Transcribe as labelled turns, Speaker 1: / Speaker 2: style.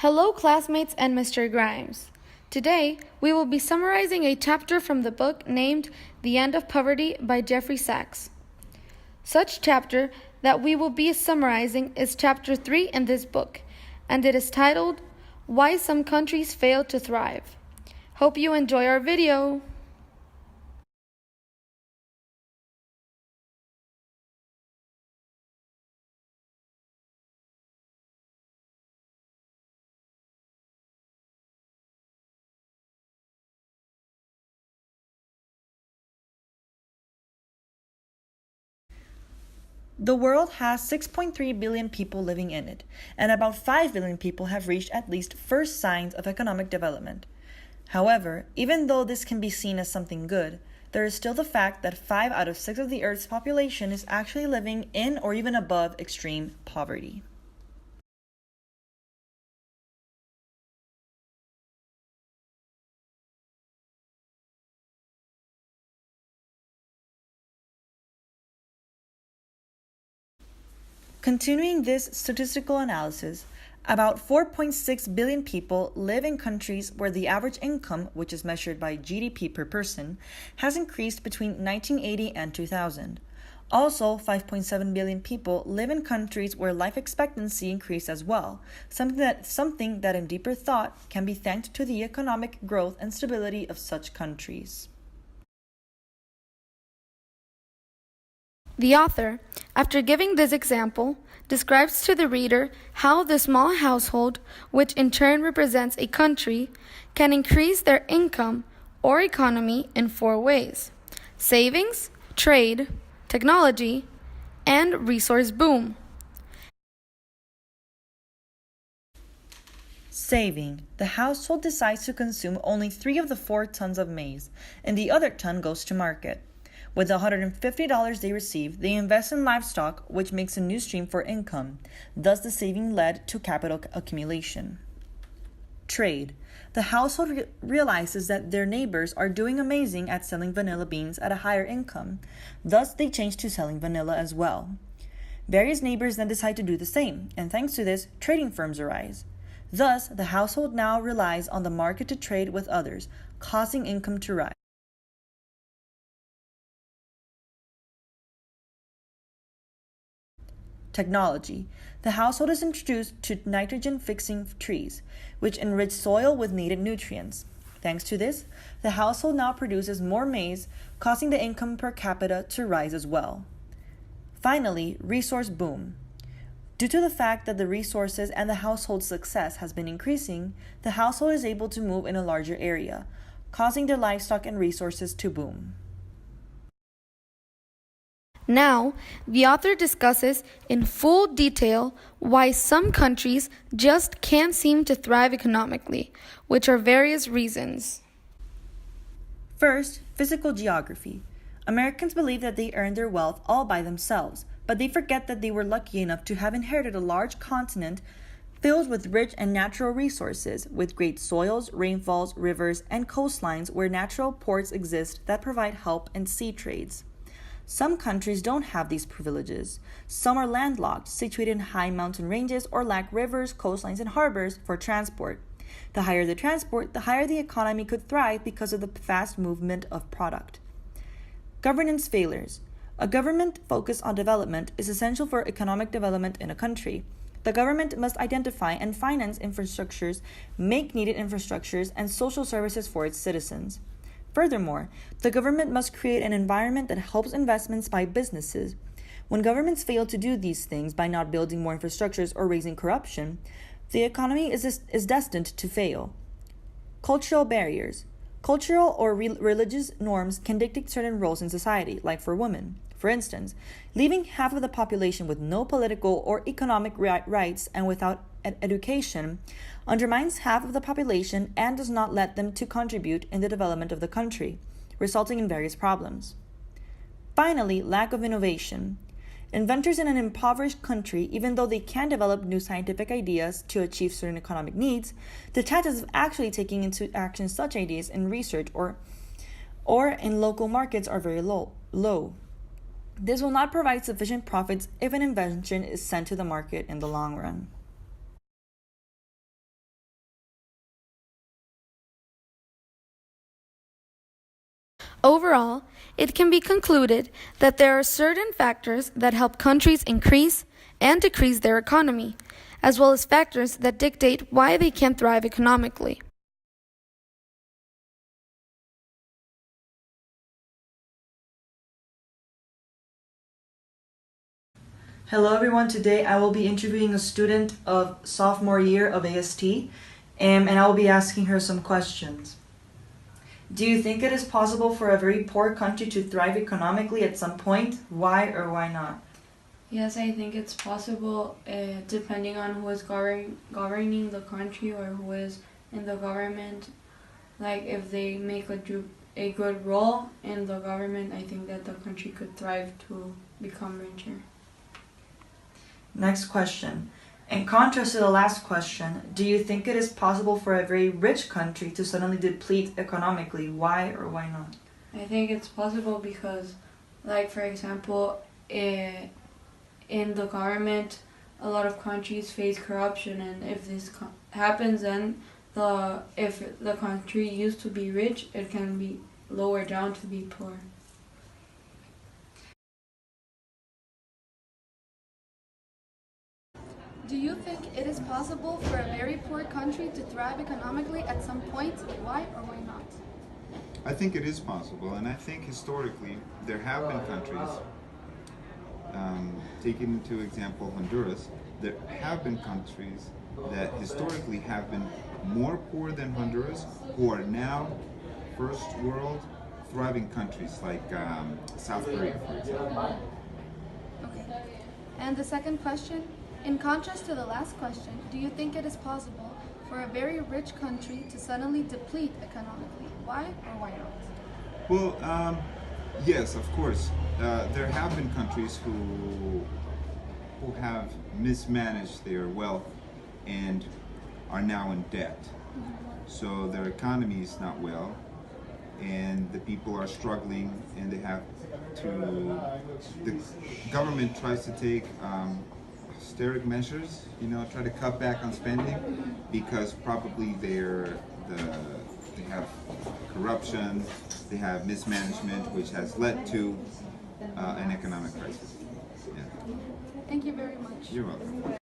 Speaker 1: Hello, classmates and Mr. Grimes. Today, we will be summarizing a chapter from the book named The End of Poverty by Jeffrey Sachs. Such chapter that we will be summarizing is chapter 3 in this book, and it is titled, Why Some Countries Fail to Thrive. Hope you enjoy our video.
Speaker 2: The world has 6.3 billion people living in it, and about 5 billion people have reached at least first signs of economic development. However, even though this can be seen as something good, there is still the fact that 5 out of 6 of the Earth's population is actually living in or even above extreme poverty. Continuing this statistical analysis, about 4.6 billion people live in countries where the average income, which is measured by GDP per person, has increased between 1980 and 2000. Also, 5.7 billion people live in countries where life expectancy increased as well, something that in deeper thought can be thanked to the economic growth and stability of such countries.
Speaker 1: The author, after giving this example, describes to the reader how the small household, which in turn represents a country, can increase their income or economy in 4 ways: savings, trade, technology, and resource boom.
Speaker 2: Saving. The household decides to consume only 3 of the 4 tons of maize, and the other ton goes to market. With the $150 they receive, they invest in livestock, which makes a new stream for income. Thus, the saving led to capital accumulation. Trade. The household realizes that their neighbors are doing amazing at selling vanilla beans at a higher income. Thus, they change to selling vanilla as well. Various neighbors then decide to do the same, and thanks to this, trading firms arise. Thus, the household now relies on the market to trade with others, causing income to rise. Technology. The household is introduced to nitrogen-fixing trees, which enrich soil with needed nutrients. Thanks to this, the household now produces more maize, causing the income per capita to rise as well. Finally, resource boom. Due to the fact that the resources and the household's success has been increasing, the household is able to move in a larger area, causing their livestock and resources to boom.
Speaker 1: Now, the author discusses in full detail why some countries just can't seem to thrive economically, which are various reasons.
Speaker 2: First, physical geography. Americans believe that they earned their wealth all by themselves, but they forget that they were lucky enough to have inherited a large continent filled with rich and natural resources, with great soils, rainfalls, rivers, and coastlines where natural ports exist that provide help in sea trades. Some countries don't have these privileges. Some are landlocked, situated in high mountain ranges, or lack rivers, coastlines, and harbors for transport. The higher the transport, the higher the economy could thrive because of the fast movement of product. Governance failures. A government focused on development is essential for economic development in a country. The government must identify and finance infrastructures, make needed infrastructures, and social services for its citizens. Furthermore, the government must create an environment that helps investments by businesses. When governments fail to do these things by not building more infrastructures or raising corruption, the economy is destined to fail. Cultural barriers. Cultural or religious norms can dictate certain roles in society, like for women. For instance, leaving half of the population with no political or economic rights and without education undermines half of the population and does not let them to contribute in the development of the country, resulting in various problems. Finally, lack of innovation. Inventors in an impoverished country, even though they can develop new scientific ideas to achieve certain economic needs, the chances of actually taking into action such ideas in research or in local markets are very low. This will not provide sufficient profits if an invention is sent to the market in the long run.
Speaker 1: Overall, it can be concluded that there are certain factors that help countries increase and decrease their economy, as well as factors that dictate why they can thrive economically.
Speaker 2: Hello everyone, today I will be interviewing a student of sophomore year of AST and I will be asking her some questions. Do you think it is possible for a very poor country to thrive economically at some point? Why or why not?
Speaker 3: Yes, I think it's possible depending on who is governing the country or who is in the government. Like if they make a good role in the government, I think that the country could thrive to become richer.
Speaker 2: Next question. In contrast to the last question, do you think it is possible for a very rich country to suddenly deplete economically? Why or why not?
Speaker 3: I think it's possible because, like for example, in the government, a lot of countries face corruption, and if this happens, then if the country used to be rich, it can be lowered down to be poor.
Speaker 1: Do you think it is possible for a very poor country to thrive economically at some point? Why or why not?
Speaker 4: I think it is possible, and I think historically there have been countries, taking into example Honduras, there have been countries that historically have been more poor than Honduras who are now first world thriving countries like South Korea, for example.
Speaker 1: Okay. And the second question, in contrast to the last question, do you think it is possible for a very rich country to suddenly deplete economically? Why or why not?
Speaker 4: Well, yes, of course. There have been countries who have mismanaged their wealth and are now in debt. So their economy is not well, and the people are struggling, and the government tries to take austeric measures, try to cut back on spending because probably they have corruption, they have mismanagement, which has led to an economic crisis. Yeah.
Speaker 1: Thank you very much.
Speaker 4: You're welcome.